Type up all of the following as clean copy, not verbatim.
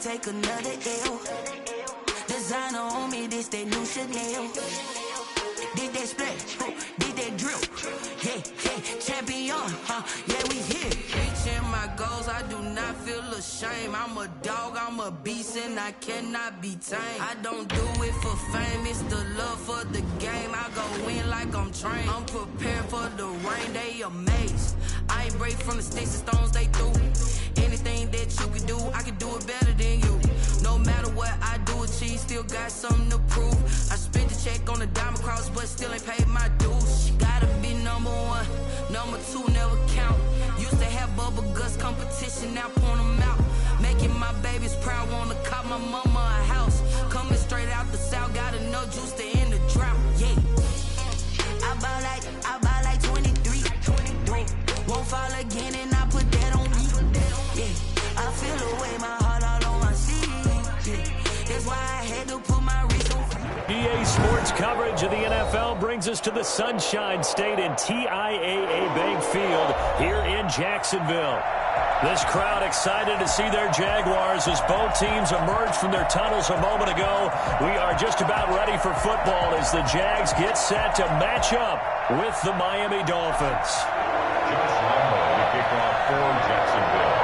can't take another L. Designer on me, this that new Chanel. Did that splash, did that drip. Yeah, champion, yeah, we here. Reaching my goals, I do not feel ashamed. I'm a dog, I'm a beast, and I cannot be tamed. I don't do it for fame, it's the love for the game. I go in like I'm trained. I'm prepared for the rain, they amazed. I ain't break from the sticks and stones they threw. Anything that you can do, I can do it better than you. No matter what I do, achieve, still got something to prove. I spent the check on the diamond cross, but still ain't paid my dues. She gotta be number one, number two never count. Used to have bubble guts competition, now point them out. Making my babies proud, wanna cop my mama a house. Coming straight out the south, got enough juice to end the drought. Yeah, I buy like 23. Won't fall again, and I put that on me. Yeah, I feel away, my heart all on my sleeve. Yeah, that's why I had to put my wrist on. EA Sports coverage of the NFL brings us to the Sunshine State and TIAA Bank Field here in Jacksonville. This crowd excited to see their Jaguars as both teams emerged from their tunnels a moment ago. We are just about ready for football as the Jags get set to match up with the Miami Dolphins. The kickoff for Jacksonville.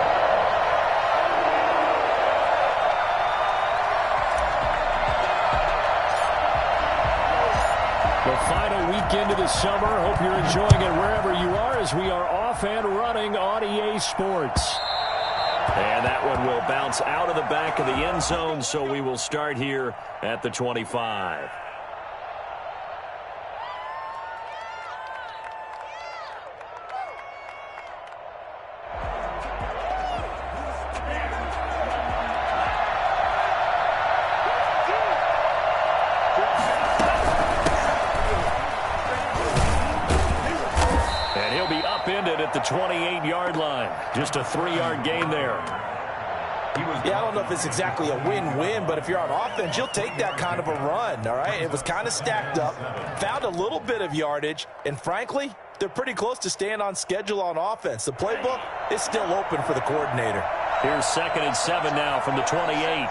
The final weekend of the summer. Hope you're enjoying it wherever you are as we are off and running on EA Sports. And that one will bounce out of the back of the end zone, so we will start here at the 25. At the 28-yard line. Just a 3-yard gain there. Yeah, I don't know if it's exactly a win-win, but if you're on offense, you'll take that kind of a run, all right? It was kind of stacked up, found a little bit of yardage, and frankly, they're pretty close to staying on schedule on offense. The playbook is still open for the coordinator. Here's 2nd and 7 now from the 28.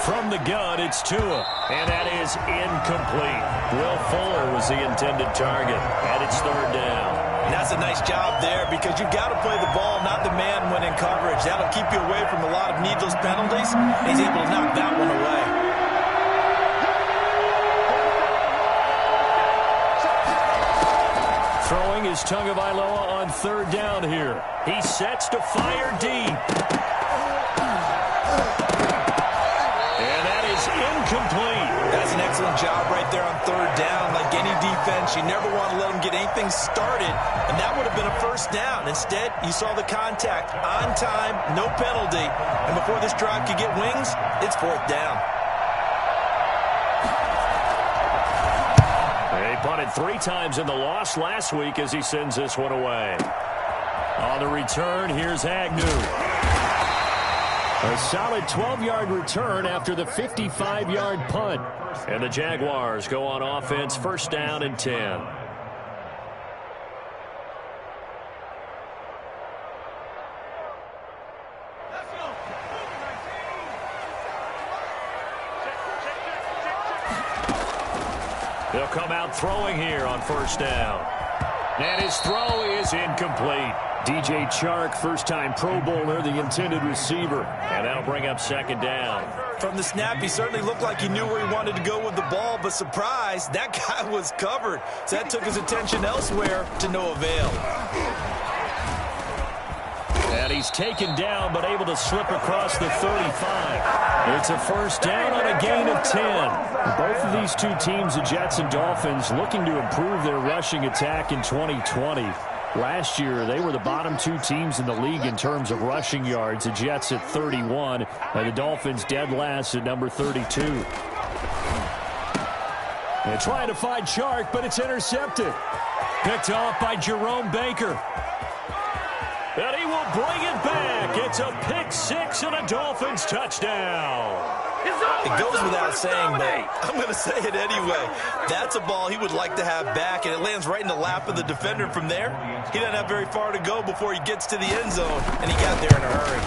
From the gun, it's Tua, and that is incomplete. Will Fuller was the intended target, and it's 3rd down. And that's a nice job there because you've got to play the ball, not the man when in coverage. That'll keep you away from a lot of needless penalties. He's able to knock that one away. Throwing is Tagovailoa on 3rd down here. He sets to fire deep. Incomplete. That's an excellent job right there on 3rd down. Like any defense, you never want to let them get anything started, and that would have been a 1st down. Instead, you saw the contact on time, no penalty, and before this drive could get wings, it's 4th down. They punted 3 times in the loss last week as he sends this one away. On the return, here's Agnew. A solid 12-yard return after the 55-yard punt. And the Jaguars go on offense, 1st down and 10. They'll come out throwing here on 1st down. And his throw is incomplete. DJ Chark, first-time Pro Bowler, the intended receiver. And that'll bring up 2nd down. From the snap, he certainly looked like he knew where he wanted to go with the ball, but surprise, that guy was covered. So that took his attention elsewhere to no avail. And he's taken down, but able to slip across the 35. It's a 1st down on a gain of 10. Both of these two teams, the Jets and Dolphins, looking to improve their rushing attack in 2020. Last year, they were the bottom 2 teams in the league in terms of rushing yards. The Jets at 31, and the Dolphins dead last at number 32. They're trying to find Chark, but it's intercepted. Picked off by Jerome Baker. And he will bring it back. It's a pick 6 and a Dolphins touchdown. It goes without saying, but I'm going to say it anyway. That's a ball he would like to have back, and it lands right in the lap of the defender from there. He doesn't have very far to go before he gets to the end zone, and he got there in a hurry.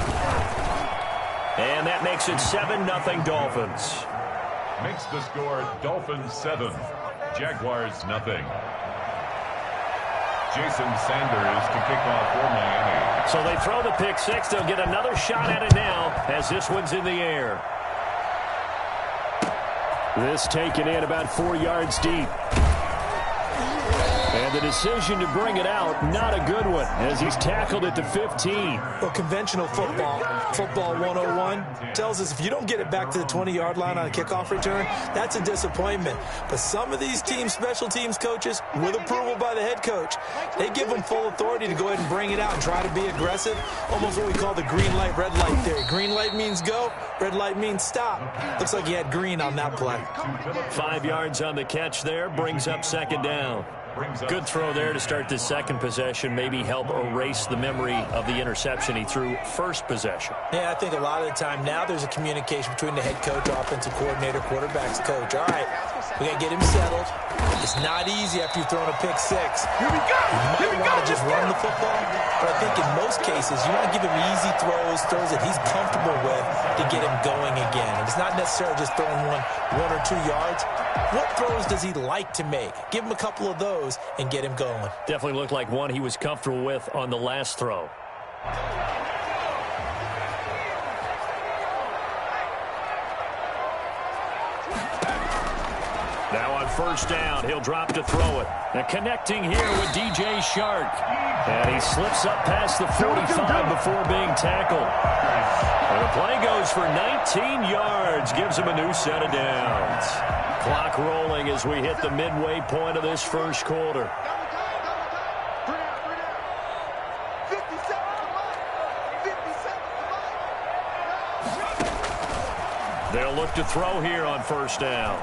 And that makes it 7-0 Dolphins. Makes the score Dolphins 7, Jaguars 0. Jason Sanders to kick off for Miami. So they throw the pick six. They'll get another shot at it now as this one's in the air. This taken in about 4 yards deep. And the decision to bring it out, not a good one, as he's tackled at the 15. Well, conventional football 101, tells us if you don't get it back to the 20-yard line on a kickoff return, that's a disappointment. But some of these team special teams coaches, with approval by the head coach, they give them full authority to go ahead and bring it out and try to be aggressive, almost what we call the green light, red light theory. Green light means go, red light means stop. Looks like he had green on that play. 5 yards on the catch there, brings up second down. Good throw there to start this second possession, maybe help erase the memory of the interception he threw first possession. Yeah, I think a lot of the time now there's a communication between the head coach, offensive coordinator, quarterback's coach. All right, we got to get him settled. It's not easy after you've thrown a pick six. You might want to just run the football, but I think in most cases you want to give him easy throws that he's comfortable with to get him going again. And it's not necessarily just throwing one or 2 yards. What throws does he like to make? Give him a couple of those and get him going. Definitely looked like one he was comfortable with on the last throw. Now on first down, he'll drop to throw it. And connecting here with DJ Shark. And he slips up past the 45 before being tackled. And the play goes for 19 yards. Gives him a new set of downs. Clock rolling as we hit the midway point of this first quarter. They'll look to throw here on first down.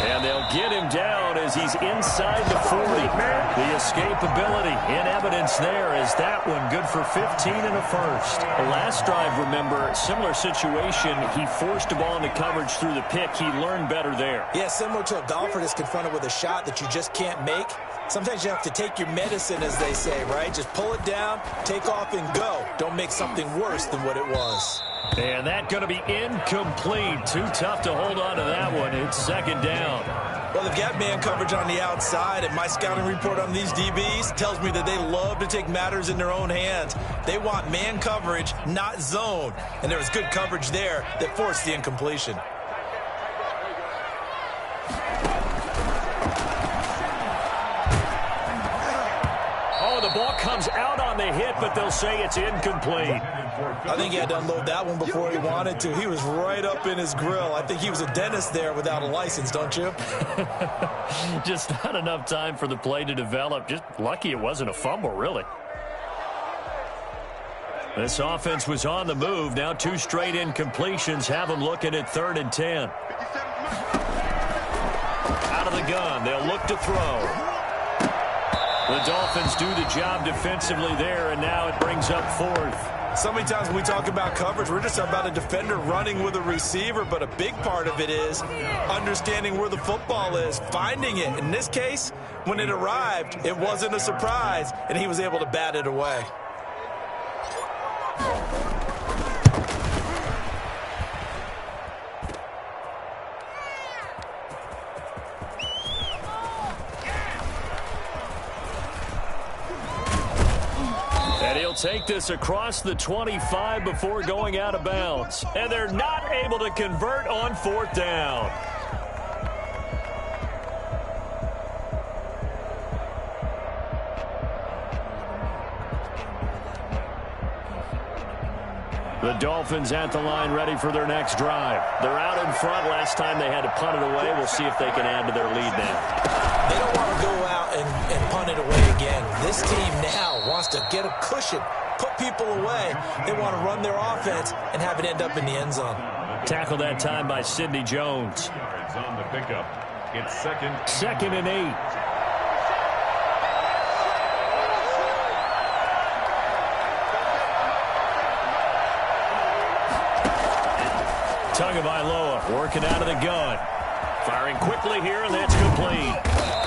And they'll get him down as he's inside the 40. The escapability in evidence there as that one good for 15 and a first. The last drive, remember, similar situation. He forced a ball into coverage through the pick. He learned better there. Yeah, similar to a golfer that's confronted with a shot that you just can't make. Sometimes you have to take your medicine, as they say, right? Just pull it down, take off, and go. Don't make something worse than what it was. And that going to be incomplete. Too tough to hold on to that one. It's second down. Well, they've got man coverage on the outside, and my scouting report on these DBs tells me that they love to take matters in their own hands. They want man coverage, not zone. And there was good coverage there that forced the incompletion. The ball comes out on the hit, but they'll say it's incomplete. I think he had to unload that one before he wanted to. He was right up in his grill. I think he was a dentist there without a license, don't you? Just not enough time for the play to develop. Just lucky it wasn't a fumble, really. This offense was on the move. Now 2 straight incompletions have them looking at 3rd and 10. Out of the gun, they'll look to throw. The Dolphins do the job defensively there, and now it brings up 4th. So many times when we talk about coverage, we're just talking about a defender running with a receiver, but a big part of it is understanding where the football is, finding it. In this case, when it arrived, it wasn't a surprise, and he was able to bat it away. Take this across the 25 before going out of bounds. And they're not able to convert on 4th down. The Dolphins at the line ready for their next drive. They're out in front. Last time they had to punt it away. We'll see if they can add to their lead now. They don't want to go out and punt it away again. This team now wants to get a cushion, put people away. They want to run their offense and have it end up in the end zone. Tackled that time by Sidney Jones. On the pickup. It's second and 8. Tagovailoa working out of the gun. Firing quickly here, and that's complete.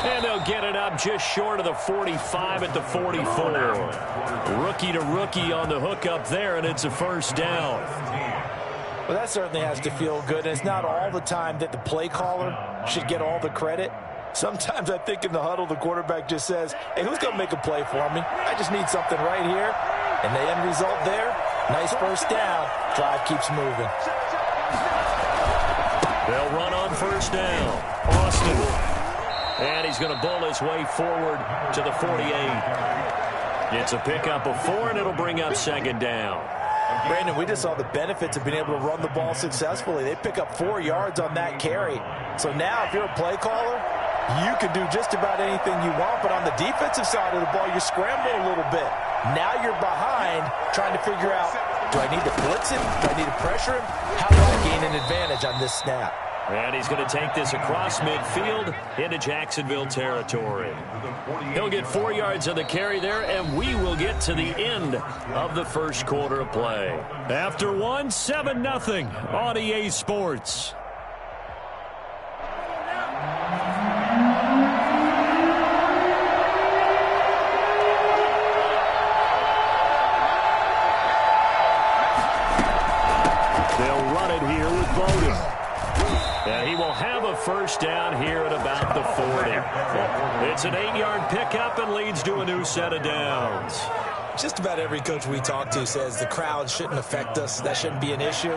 And they'll get it up just short of the 45 at the 44. Rookie to rookie on the hook up there, and it's a first down. Well, that certainly has to feel good. And it's not all the time that the play caller should get all the credit. Sometimes I think in the huddle, the quarterback just says, hey, who's going to make a play for me? I just need something right here. And the end result there, nice first down. Drive keeps moving. They'll run on first down. Austin. And he's going to bull his way forward to the 48. It's a pickup of 4, and it'll bring up second down. Brandon, we just saw the benefits of being able to run the ball successfully. They pick up 4 yards on that carry. So now if you're a play caller, you can do just about anything you want. But on the defensive side of the ball, you scramble a little bit. Now you're behind trying to figure out, do I need to blitz him? Do I need to pressure him? How do I gain an advantage on this snap? And he's going to take this across midfield into Jacksonville territory. He'll get 4 yards on the carry there, and we will get to the end of the first quarter of play. After 1, 7-0 on EA Sports. They'll run it here with Bowden. And he will have a first down here at about the 40. It's an 8-yard pickup and leads to a new set of downs. Just about every coach we talk to says the crowd shouldn't affect us. That shouldn't be an issue.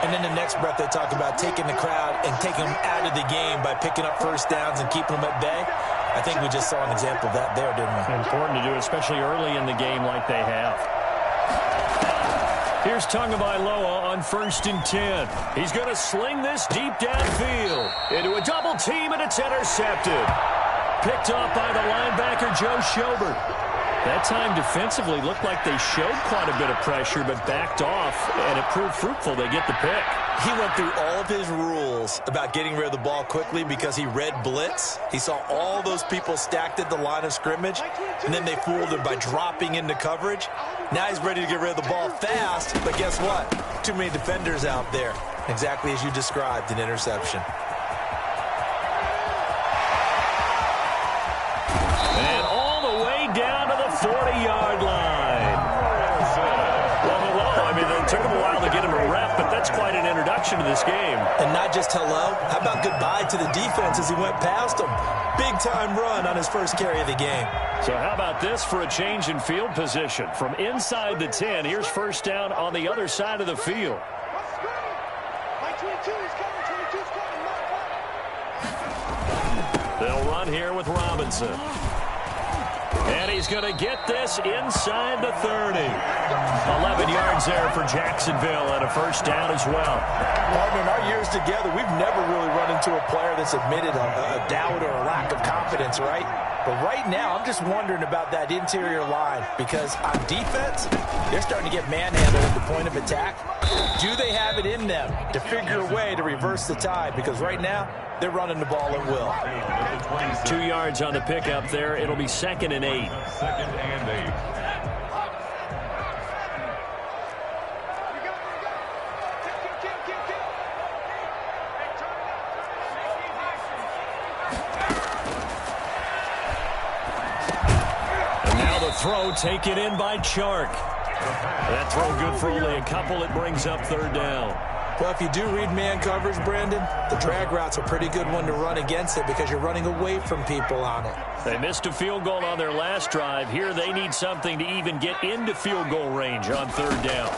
And then the next breath they talk about taking the crowd and taking them out of the game by picking up first downs and keeping them at bay. I think we just saw an example of that there, didn't we? Important to do, especially early in the game like they have. Here's Tagovailoa on 1st and 10. He's going to sling this deep downfield into a double team, and it's intercepted. Picked off by the linebacker, Joe Schobert. That time defensively looked like they showed quite a bit of pressure, but backed off, and it proved fruitful. They get the pick. He went through all of his rules about getting rid of the ball quickly because he read blitz. He saw all those people stacked at the line of scrimmage, and then they fooled him by dropping into coverage. Now he's ready to get rid of the ball fast, but guess what? Too many defenders out there. Exactly as you described, an interception. And all the way down to the 40-yard line. Well, I mean, it took him a while to get him a rep, but that's quite an introduction to this game. And not just hello, how about goodbye to the defense as he went past him? Big-time run on his first carry of the game. So how about this for a change in field position? From inside the 10, here's first down on the other side of the field. They'll run here with Robinson. And he's going to get this inside the 30. 11 yards there for Jacksonville and a first down as well. Partner, in our years together, we've never really run into a player that's admitted a doubt or a lack of confidence, right? But right now, I'm just wondering about that interior line because on defense, they're starting to get manhandled at the point of attack. Do they have it in them to figure a way to reverse the tide? Because right now, they're running the ball at will. 2 yards on the pickup there. It'll be 2nd and 8. 2nd and 8. And now the throw taken in by Chark. That throw good for only a couple. It brings up 3rd down. Well, if you do read man coverage, Brandon, the drag route's a pretty good one to run against it because you're running away from people on it. They missed a field goal on their last drive. Here they need something to even get into field goal range on 3rd down.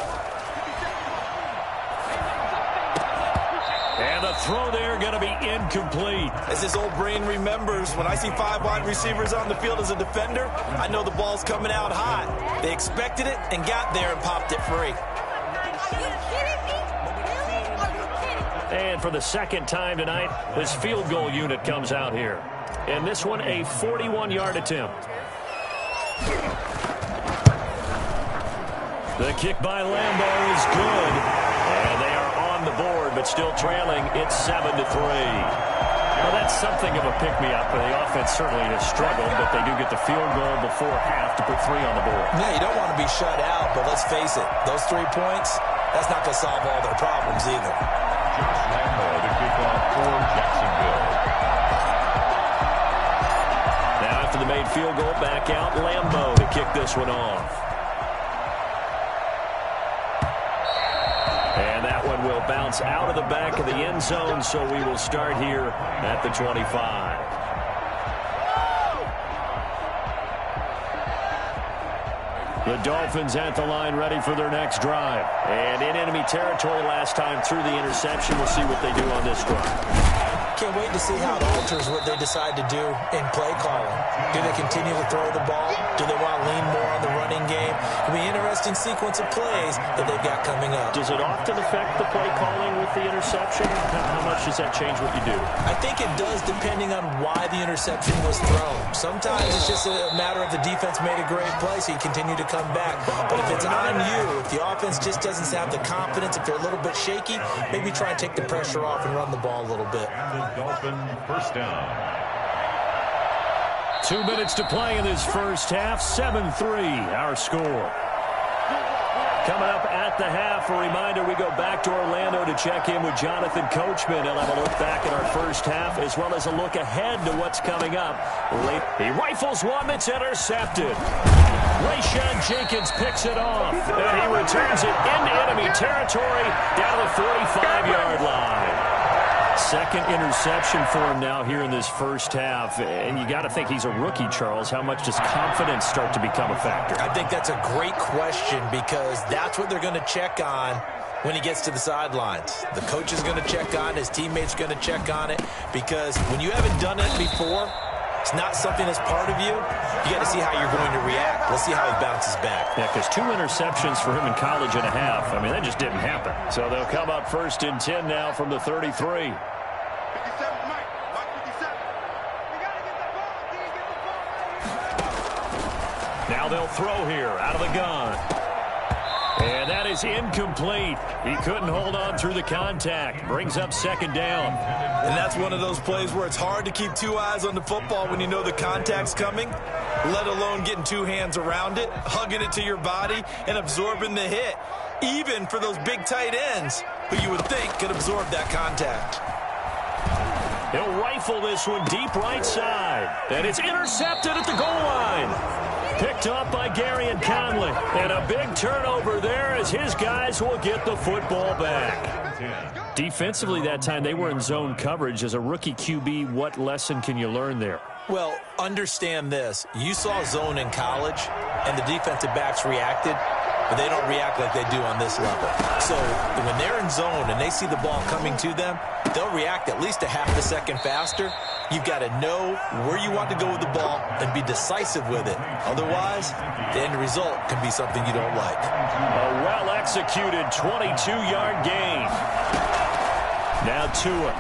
And the throw there going to be incomplete. As his old brain remembers, when I see 5 wide receivers on the field as a defender, I know the ball's coming out hot. They expected it and got there and popped it free. And for the second time tonight, this field goal unit comes out here. And this one, a 41-yard attempt. The kick by Lambo is good. And they are on the board, but still trailing. It's 7-3. Well, that's something of a pick-me-up. The offense certainly has struggled, but they do get the field goal before half to put 3 on the board. Yeah, you don't want to be shut out, but let's face it. Those 3 points, that's not going to solve all their problems either. Lambo to kick off for Jacksonville. Now after the made field goal, back out Lambo to kick this one off. And that one will bounce out of the back of the end zone, so we will start here at the 25. The Dolphins at the line ready for their next drive. And in enemy territory last time through the interception. We'll see what they do on this drive. Can't wait to see how it alters what they decide to do in play calling. Do they continue to throw the ball? Do they want to lean more on the running game? It'll be an interesting sequence of plays that they've got coming up. Does it often affect the play calling with the interception? How much does that change what you do? I think it does, depending on why the interception was thrown. Sometimes it's just a matter of the defense made a great play, so you continue to come back. But if it's on you, if the offense just doesn't have the confidence, if they're a little bit shaky, maybe try and take the pressure off and run the ball a little bit. Dolphin first down. 2 minutes to play in this first half. 7-3 our score. Coming up at the half, a reminder, we go back to Orlando to check in with Jonathan Coachman. He'll have a look back at our first half as well as a look ahead to what's coming up. He rifles one that's intercepted. Rayshawn Jenkins picks it off, and he returns it into enemy territory down the 45-yard line. Second interception for him now here in this first half. And you got to think he's a rookie, Charles. How much does confidence start to become a factor? I think that's a great question because that's what they're going to check on when he gets to the sidelines. The coach is going to check on, his teammates going to check on it, because when you haven't done it before, it's not something that's part of you. You got to see how you're going to react. Let's see how he bounces back. Yeah, because 2 interceptions for him in college and a half. I mean, that just didn't happen. So they'll come up first and 10 now from the 33. Now they'll throw here out of the gun. And that is incomplete. He couldn't hold on through the contact. Brings up second down. And that's one of those plays where it's hard to keep 2 eyes on the football when you know the contact's coming, let alone getting 2 hands around it, hugging it to your body, and absorbing the hit, even for those big tight ends who you would think could absorb that contact. He'll rifle this one deep right side. And it's intercepted at the goal line. Picked up by Gary and Conley. And a big turnover there as his guys will get the football back. Defensively that time, they were in zone coverage. As a rookie QB, what lesson can you learn there? Well, understand this. You saw zone in college, and the defensive backs reacted, but they don't react like they do on this level. So when they're in zone and they see the ball coming to them, they'll react at least a half a second faster. You've got to know where you want to go with the ball and be decisive with it. Otherwise, the end result can be something you don't like. A well-executed 22-yard gain. Now Tua.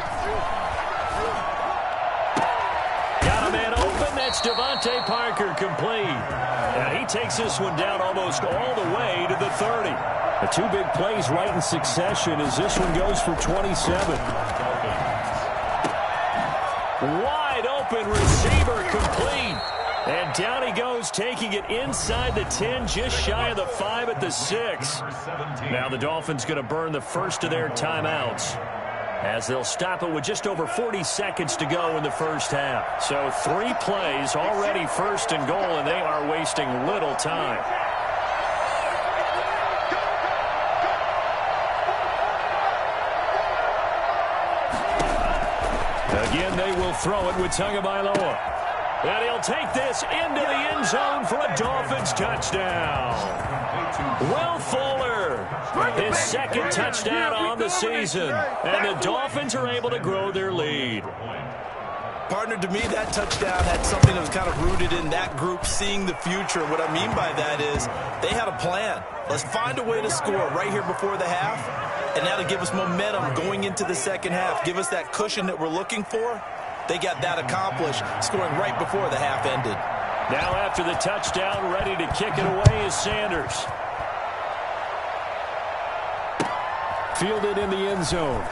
Got a man open. That's Devontae Parker complete. And he takes this one down almost all the way to the 30. The 2 big plays right in succession as this one goes for 27. Wide open receiver complete. And down he goes, taking it inside the 10, just shy of the 5 at the 6. Now the Dolphins going to burn the first of their timeouts, as they'll stop it with just over 40 seconds to go in the first half. So 3 plays already first and goal, and they are wasting little time. Again, they will throw it with Tagovailoa. And he'll take this into the end zone for a Dolphins touchdown. Will Fuller, his second touchdown on the season. And the Dolphins are able to grow their lead. Partner, to me, that touchdown had something that was kind of rooted in that group seeing the future. What I mean by that is they had a plan. Let's find a way to score right here before the half. And that'll give us momentum going into the second half. Give us that cushion that we're looking for. They got that accomplished, scoring right before the half ended. Now after the touchdown, ready to kick it away is Sanders. Fielded in the end zone.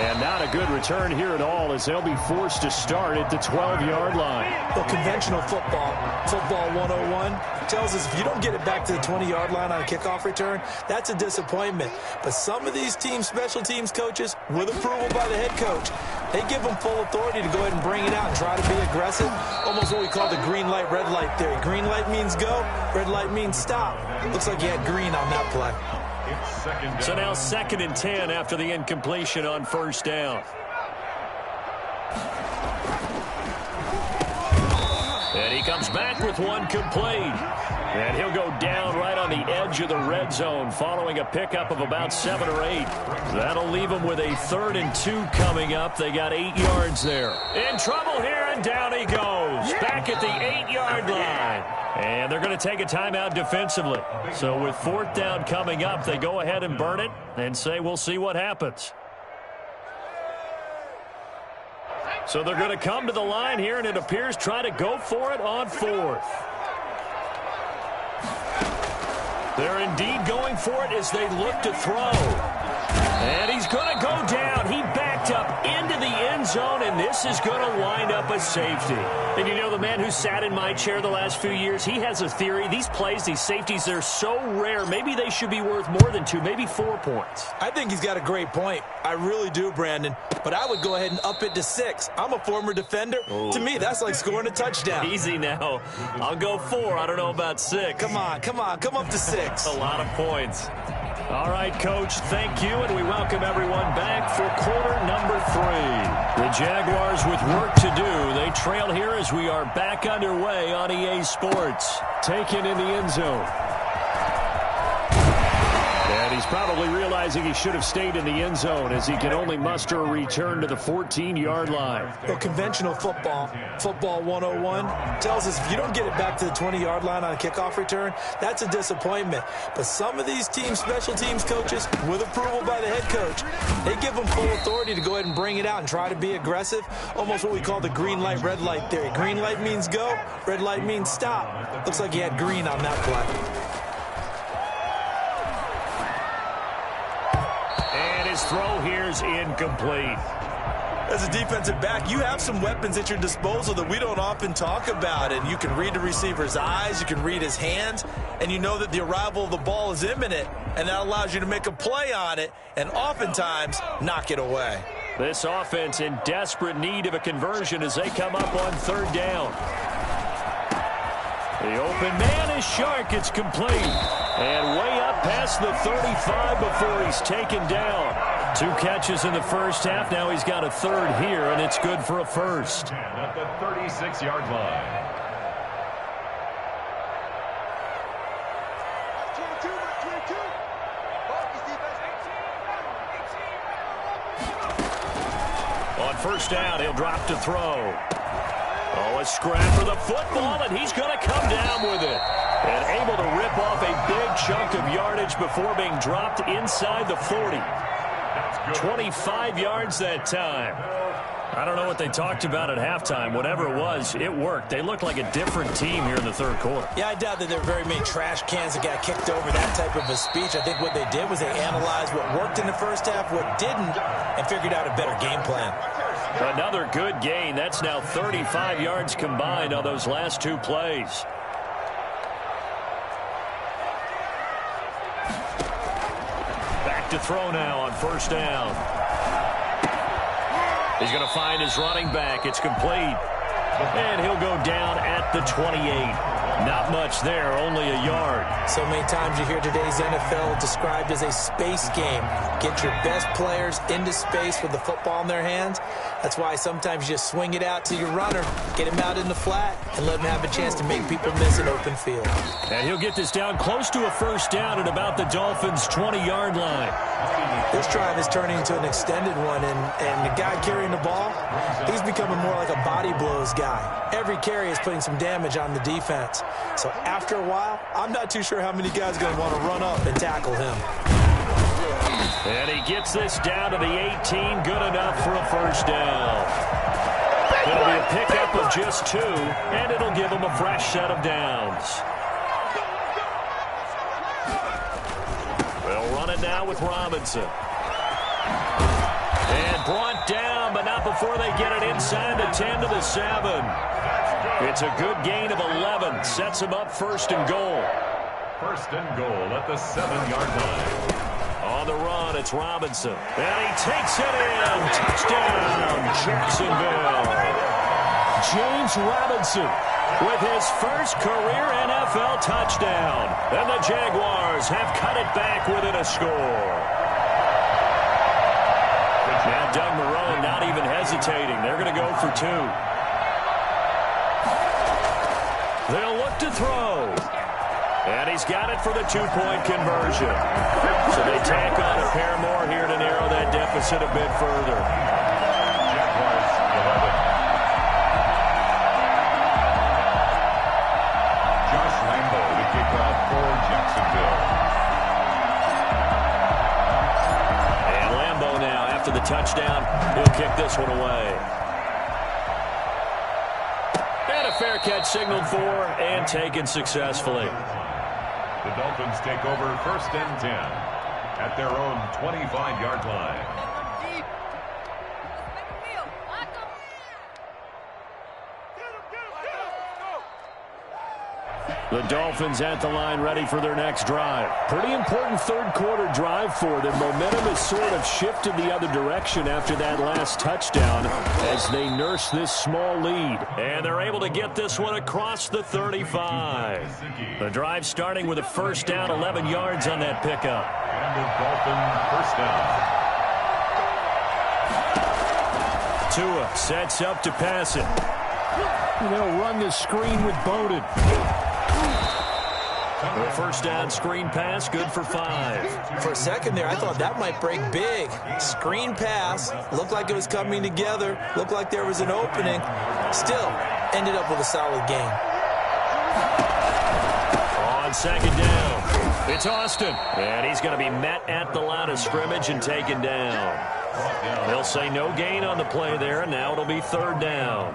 And not a good return here at all, as they'll be forced to start at the 12-yard line. Well, conventional football 101, tells us if you don't get it back to the 20-yard line on a kickoff return, that's a disappointment. But some of these special teams coaches, with approval by the head coach, they give them full authority to go ahead and bring it out and try to be aggressive. Almost what we call the green light, red light theory. Green light means go, red light means stop. Looks like he had green on that play. So now 2nd and 10 after the incompletion on 1st down. And he comes back with one complete. And he'll go down right on the edge of the red zone following a pickup of about 7 or 8. That'll leave them with a 3rd and 2 coming up. They got 8 yards there. In trouble here, and down he goes. Back at the 8-yard line. And they're going to take a timeout defensively. So with 4th down coming up, they go ahead and burn it and say we'll see what happens. So they're going to come to the line here, and it appears try to go for it on 4th. They're indeed going for it as they look to throw. And he's going to go down. He backed up into the end zone, and this is going to wind up a safety. And you know, the man who sat in my chair the last few years, he has a theory. These plays, these safeties, they're so rare. Maybe they should be worth more than 2, maybe 4 points. I think he's got a great point. I really do, Brandon. But I would go ahead and up it to 6. I'm a former defender. Ooh. To me, that's like scoring a touchdown. Easy now. I'll go 4. I don't know about 6. Come on. Come up to 6. A lot of points. All right, Coach, thank you, and we welcome everyone back for quarter number 3. The Jaguars with work to do. They trail here as we are back underway on EA Sports. Taken in the end zone. And he's probably realizing he should have stayed in the end zone as he can only muster a return to the 14-yard line. Well, conventional football 101, tells us if you don't get it back to the 20-yard line on a kickoff return, that's a disappointment. But some of these special teams coaches, with approval by the head coach, they give them full authority to go ahead and bring it out and try to be aggressive. Almost what we call the green light, red light theory. Green light means go, red light means stop. Looks like he had green on that play. His throw here's incomplete. As a defensive back, you have some weapons at your disposal that we don't often talk about. And you can read the receiver's eyes, you can read his hands, and you know that the arrival of the ball is imminent, and that allows you to make a play on it and oftentimes knock it away. This offense in desperate need of a conversion as they come up on 3rd down. The open man is Shark. It's complete. And way up past the 35 before he's taken down. 2 catches in the first half. Now he's got a 3rd here, and it's good for a 1st. At the 36-yard line. On 1st down, he'll drop to throw. Oh, a scrap for the football, and he's going to come down with it. And able to rip off a big chunk of yardage before being dropped inside the 40. 25 yards that time. I don't know what they talked about at halftime. Whatever it was, it worked. They looked like a different team here in the 3rd quarter. Yeah, I doubt that there were very many trash cans that got kicked over that type of a speech. I think what they did was they analyzed what worked in the first half, what didn't, and figured out a better game plan. Another good gain. That's now 35 yards combined on those last 2 plays. Back to throw now on 1st down. He's going to find his running back. It's complete. And he'll go down at the 28. Not much there, only a yard. So many times you hear today's NFL described as a space game. Get your best players into space with the football in their hands. That's why sometimes you just swing it out to your runner, get him out in the flat, and let him have a chance to make people miss an open field. And he'll get this down close to a 1st down at about the Dolphins' 20-yard line. This drive is turning into an extended one, and the guy carrying the ball, he's becoming more like a body blows guy. Every carry is putting some damage on the defense. So after a while, I'm not too sure how many guys are going to want to run up and tackle him. And he gets this down to the 18, good enough for a 1st down. It'll be a pickup of just 2, and it'll give him a fresh set of downs. They'll run it now with Robinson. And brought down, but not before they get it inside the 10 to the 7. It's a good gain of 11. Sets them up first and goal. First and goal at the 7-yard line. On the run, it's Robinson. And he takes it in. Touchdown, Jacksonville. James Robinson with his first career NFL touchdown. And the Jaguars have cut it back within a score. Now Doug Marrone not even hesitating. They're going to go for 2. They'll look to throw. And he's got it for the 2-point conversion. So they tack on a pair more here to narrow that deficit a bit further. Jaguars 11. Josh Lambo to kick off for Jacksonville. And Lambo now, after the touchdown, he'll kick this one away. And a fair catch signaled for and taken successfully. The Dolphins take over first and 10 at their own 25-yard line. The Dolphins at the line ready for their next drive. Pretty important third-quarter drive for them. Momentum has sort of shifted the other direction after that last touchdown as they nurse this small lead. And they're able to get this one across the 35. The drive starting with a first down, 11 yards on that pickup. And the Dolphin first down. Tua sets up to pass it. They'll run the screen with Bowden. The first down screen pass, good for 5. For a second there, I thought that might break big. Screen pass, looked like it was coming together, looked like there was an opening. Still, ended up with a solid gain. On second down, it's Austin. And he's going to be met at the line of scrimmage and taken down. They'll say no gain on the play there, and now it'll be third down.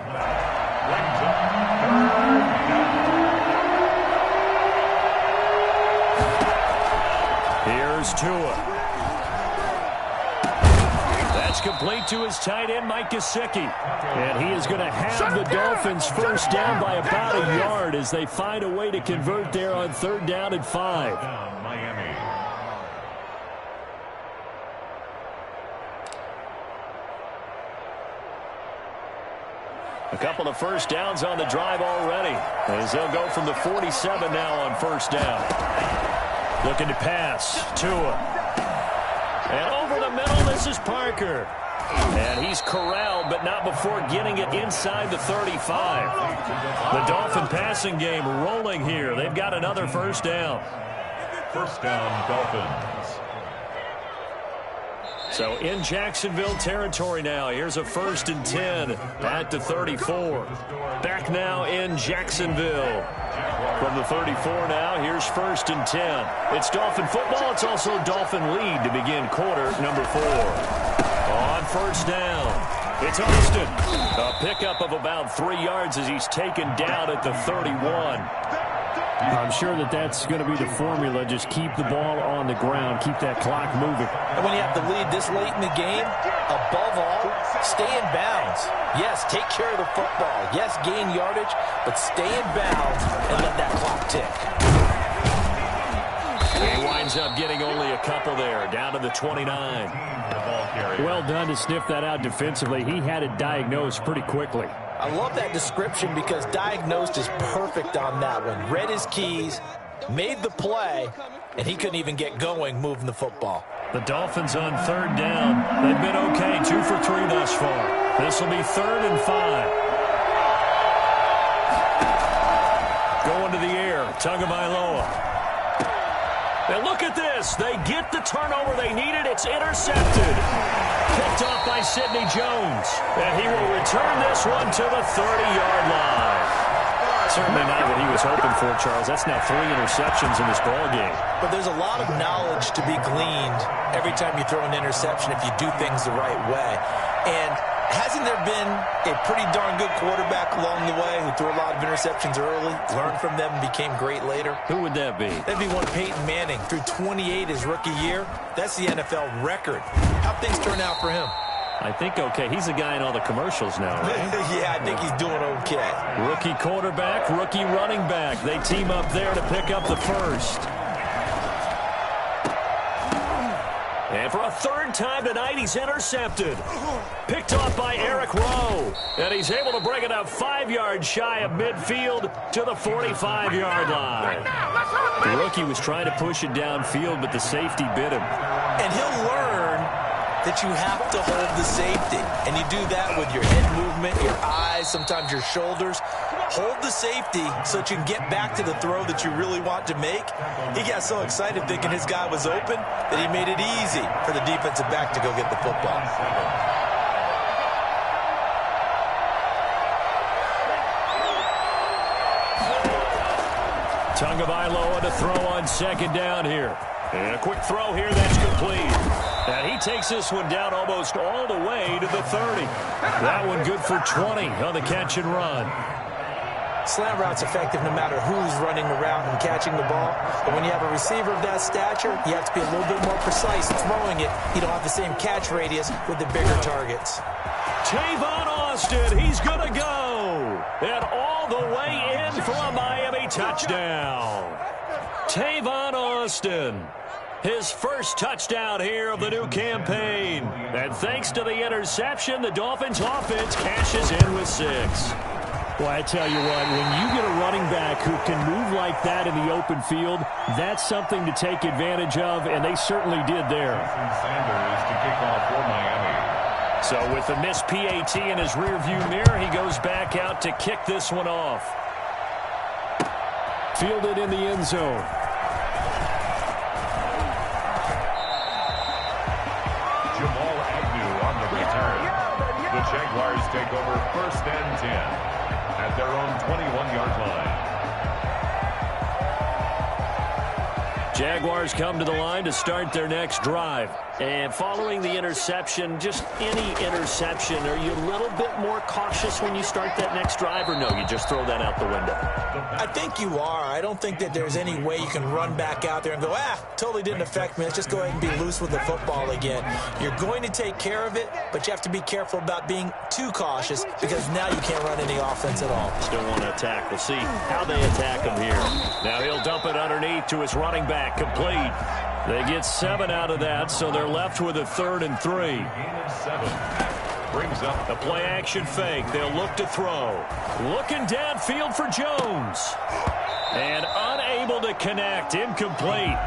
Here's Tua. That's complete to his tight end, Mike Gesicki. And he is going to have the Dolphins first down by about a yard as they find a way to convert there on third down and 5. Miami. A couple of first downs on the drive already as they'll go from the 47 now on first down. Looking to pass. Tua. And over the middle, this is Parker. And he's corralled, but not before getting it inside the 35. The Dolphin passing game rolling here. They've got another first down. First down, Dolphins. So in Jacksonville territory now. Here's a first and 10 at the 34. Back now in Jacksonville. From the 34 now, here's first and 10. It's Dolphin football. It's also Dolphin lead to begin quarter number 4. On first down, it's Austin. A pickup of about 3 yards as he's taken down at the 31. I'm sure that's going to be the formula. Just keep the ball on the ground. Keep that clock moving. And when you have the lead this late in the game, above all, stay in bounds. Yes, take care of the football. Yes, gain yardage, but stay in bounds and let that clock tick. He winds up getting only a couple there, down to the 29. Well done to sniff that out defensively. He had it diagnosed pretty quickly. I love that description because diagnosed is perfect on that one. Read his keys, made the play, and he couldn't even get going moving the football. The Dolphins on third down. They've been okay, 2 for 3 thus far. This will be third and 5. Going to the air, Tagovailoa. And look at this. They get the turnover they needed. It's intercepted. Picked off by Sidney Jones. And he will return this one to the 30-yard line. Certainly not what he was hoping for, Charles. That's now 3 interceptions in this ballgame. But there's a lot of knowledge to be gleaned every time you throw an interception if you do things the right way. And hasn't there been a pretty darn good quarterback along the way who threw a lot of interceptions early, learned from them, and became great later? Who would that be? That'd be one Peyton Manning. Threw 28 his rookie year. That's the NFL record. How'd things turn out for him? I think okay. He's the guy in all the commercials now, right? Yeah, I think he's doing okay. Rookie quarterback, rookie running back. They team up there to pick up the first. And for a third time tonight, he's intercepted. Picked off by Eric Rowe. And he's able to bring it up 5 yards shy of midfield to the 45-yard line. The rookie was trying to push it downfield, but the safety bit him. And he'll learn that you have to hold the safety. And you do that with your head movement, your eyes, sometimes your shoulders. Hold the safety so that you can get back to the throw that you really want to make. He got so excited thinking his guy was open that he made it easy for the defensive back to go get the football. Tagovailoa to throw on second down here. And a quick throw here that's complete. And he takes this one down almost all the way to the 30. That one good for 20 on the catch and run. Slant route's effective no matter who's running the route and catching the ball. But when you have a receiver of that stature, you have to be a little bit more precise throwing it. You don't have the same catch radius with the bigger targets. Tavon Austin, he's going to go. And all the way in for a Miami touchdown. Tavon Austin, his first touchdown here of the new campaign. And thanks to the interception, the Dolphins offense cashes in with 6. Well, I tell you what, when you get a running back who can move like that in the open field, that's something to take advantage of, and they certainly did there. Sanders to kick off for Miami. So with the missed PAT in his rearview mirror, he goes back out to kick this one off. Fielded in the end zone. Jamal Agnew on the return. The Jaguars take over 1st and 10 at their own 21-yard line. Jaguars come to the line to start their next drive. And following the interception, just any interception, are you a little bit more cautious when you start that next drive, or no, you just throw that out the window? I think you are. I don't think that there's any way you can run back out there and go, totally didn't affect me. Let's just go ahead and be loose with the football again. You're going to take care of it, but you have to be careful about being too cautious because now you can't run any offense at all. Still want to attack. We'll see how they attack him here. Now he'll dump it underneath to his running back, complete. They get 7 out of that, so they're left with a 3rd and 3. Gain of 7. Brings up the play action fake. They'll look to throw. Looking downfield for Jones. And unable to connect. Incomplete.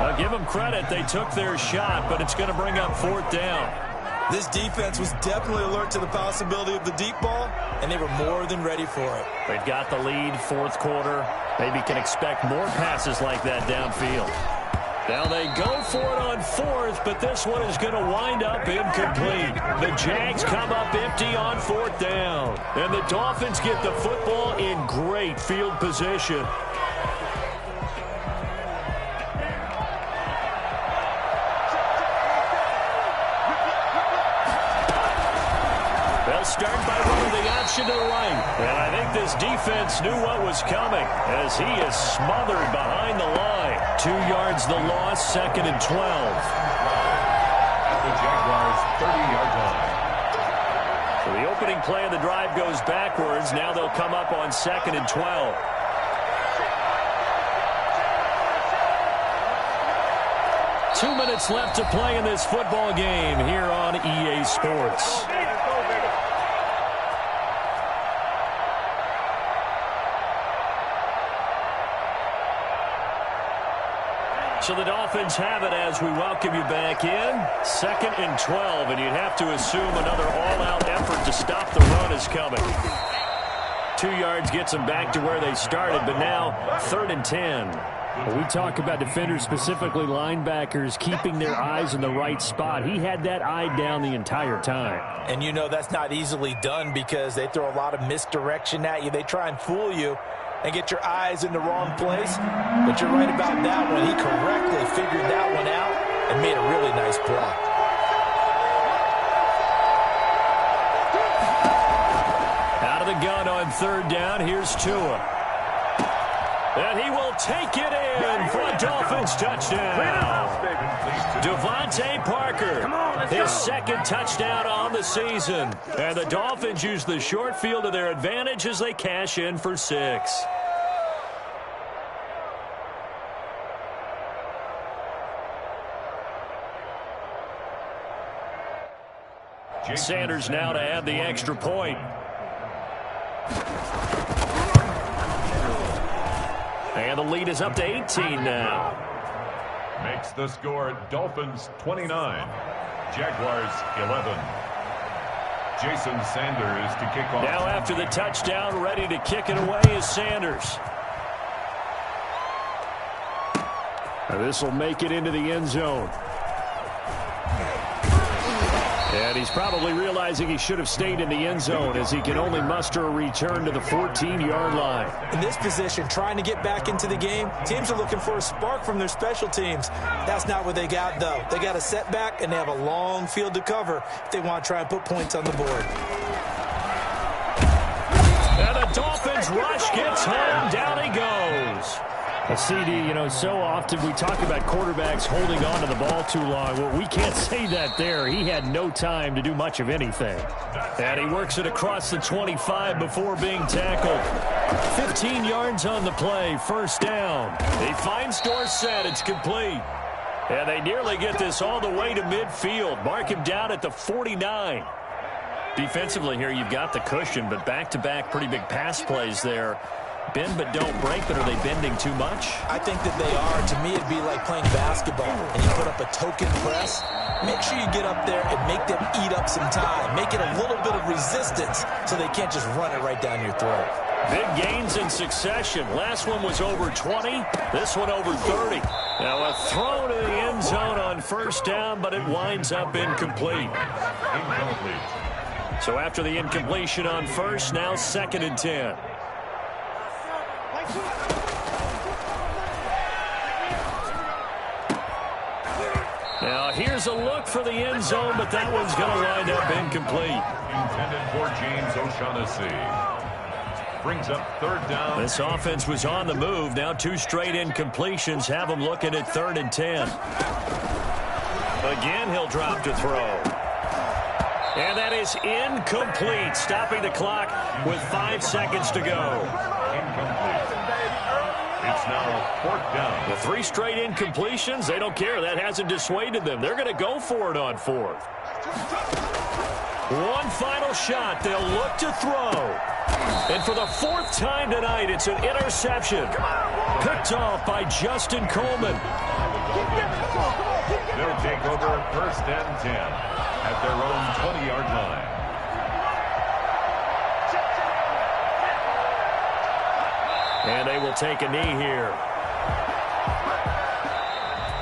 I'll give them credit. They took their shot, but it's going to bring up 4th down. This defense was definitely alert to the possibility of the deep ball, and they were more than ready for it. They've got the lead, 4th quarter. Maybe can expect more passes like that downfield. Now they go for it on 4th, but this one is going to wind up incomplete. The Jags come up empty on 4th down. And the Dolphins get the football in great field position. They'll start by running the option to the right. And I think this defense knew what was coming as he is smothered behind the line. 2 yards the loss, 2nd and 12. At the Jaguars' 30-yard line. So the opening play of the drive goes backwards. Now they'll come up on 2nd and 12. Two minutes left to play in this football game here on EA Sports. So the Dolphins have it as we welcome you back in. 2nd and 12, and you'd have to assume another all-out effort to stop the run is coming. 2 yards gets them back to where they started, but now 3rd and 10. When we talk about defenders, specifically linebackers, keeping their eyes in the right spot. He had that eye down the entire time. And you know that's not easily done because they throw a lot of misdirection at you. They try and fool you and get your eyes in the wrong place. But you're right about that one. He correctly figured that one out and made a really nice play. Out of the gun on 3rd down, here's Tua. And he will take it in for a Dolphins touchdown. Devontae Parker, his second touchdown on the season. And the Dolphins use the short field to their advantage as they cash in for 6. Sanders now to add the extra point. And the lead is up to 18 now. Makes the score Dolphins 29, Jaguars 11. Jason Sanders to kick off. Now after the touchdown, ready to kick it away is Sanders. This will make it into the end zone. And he's probably realizing he should have stayed in the end zone as he can only muster a return to the 14-yard line. In this position, trying to get back into the game, teams are looking for a spark from their special teams. That's not what they got, though. They got a setback, and they have a long field to cover if they want to try and put points on the board. And the Dolphins rush gets home. Down he goes. A CD, so often we talk about quarterbacks holding on to the ball too long. Well, we can't say that there. He had no time to do much of anything. And he works it across the 25 before being tackled. 15 yards on the play, first down. He finds Dorsett, it's complete. And they nearly get this all the way to midfield. Mark him down at the 49. Defensively here, you've got the cushion, but back-to-back pretty big pass plays there. Bend but don't break, but are they bending too much? I think that they are. To me, it'd be like playing basketball, and you put up a token press. Make sure you get up there and make them eat up some time. Make it a little bit of resistance so they can't just run it right down your throat. Big gains in succession. Last one was over 20. This one over 30. Now a throw to the end zone on first down, but it winds up incomplete. So after the incompletion on first, now 2nd and 10. Now here's a look for the end zone, but that one's going to wind up incomplete. Intended for James O'Shaughnessy. Brings up 3rd down. This offense was on the move. Now 2 straight incompletions have them looking at 3rd and 10. Again, he'll drop to throw. And that is incomplete, stopping the clock with 5 seconds to go. Incomplete. It's now 4th down. The 3 straight incompletions, they don't care. That hasn't dissuaded them. They're going to go for it on 4th. One final shot. They'll look to throw. And for the 4th time tonight, it's an interception. Picked off by Justin Coleman. They'll take over 1st and 10 at their own 20-yard line. And they will take a knee here.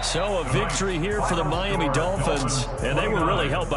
So a victory here for the Miami Dolphins, and they were really helped by